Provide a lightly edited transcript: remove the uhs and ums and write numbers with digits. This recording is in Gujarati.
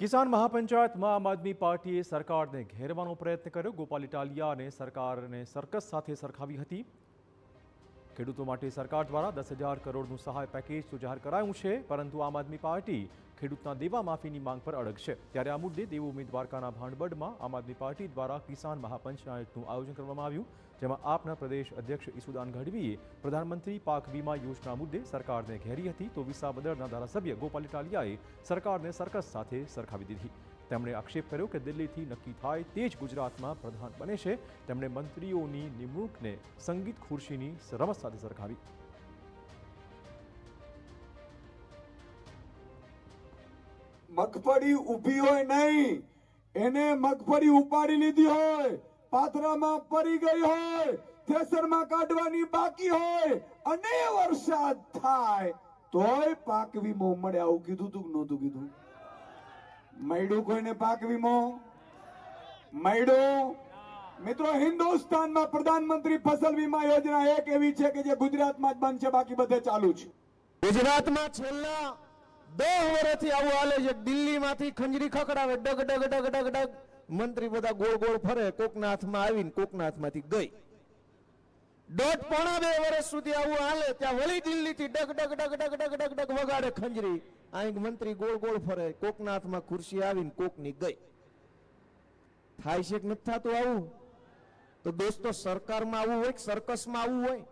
કિસાન મહાપંચાયતમાં આમ આદમી પાર્ટીએ સરકારને ઘેરવાનો પ્રયત્ન કર્યો। ગોપાલ ઇટાલિયાને સરકારને સર્કસ સાથે સરખાવી હતી। ખેડૂતો માટે સરકાર દ્વારા 10,000 કરોડનું સહાય પેકેજ તો જાહેર કરાયું છે, પરંતુ આમ આદમી પાર્ટી ખેડૂતના દેવા માફીની માંગ પર અડગ છે। ત્યારે આ મુદ્દે દેવોમી દ્વારકાના ભાંડબડમાં આમ આદમી પાર્ટી દ્વારા કિસાન મહાપંચાયતનું આયોજન કરવામાં આવ્યું, જેમાં આપના પ્રદેશ અધ્યક્ષ ઈસુદાન ગઢવીએ પ્રધાનમંત્રી પાક વીમા યોજના મુદ્દે સરકારને ઘેરી હતી, તો વિસાવદરના ધારાસભ્ય ગોપાલ ઇટાલિયાએ સરકારને સર્કસ સાથે સરખાવી દીધી। તેમણે આક્ષેપ કર્યો કે દિલ્હીથી નક્કી થાય તે જ ગુજરાતમાં પ્રધાન બને છે। તેમણે મંત્રીઓની નિમણૂકને સંગીત ખુરશીની રમત સાથે સરખાવી। મગફળી ઊભી હોય નહીં, એને મગફળી ઉપાડી લીધી હોય, પાથરામાં પડી ગઈ હોય, થ્રેસરમાં કાઢવાની બાકી હોય અને વરસાદ થાય તોય પાક વીમો મળે, આવું કીધું તું કે નહોતું કીધું? મળ્યું કોઈને પાક વીમો? મળ્યું? મિત્રો, હિન્દુસ્તાનમાં પ્રધાનમંત્રી ફસલ વીમા યોજના એક એવી છે કે જે ગુજરાતમાં જ બંધ છે, બાકી બધે ચાલુ છે। ગુજરાતમાં છેલ્લા 10 વર્ષથી આવું હાલે છે। દિલ્હીમાંથી ખંજરી ખખડાવે, ડગ ડગ ડગ ડગ ડગ, મંત્રી બધા ગોળ ગોળ ફરે, કોકના હાથમાં આવીને કોકના હાથમાંથી ગઈ। 1.5-2 વર્ષ સુધી આવું હાલે, ત્યાં વળી દિલ્હીથી ડગ ડગ ડગ ડગ ડગ ડગ ડગ વગાડે ખંજરી, અહીં મંત્રી ગોળ ગોળ ફરે, કોકના હાથમાં ખુરશી આવીને કોકની ગઈ। થાય છે કે નથી થતું આવું? તો દોસ્તો, સરકારમાં આવું હોય કે સર્કસમાં આવું હોય?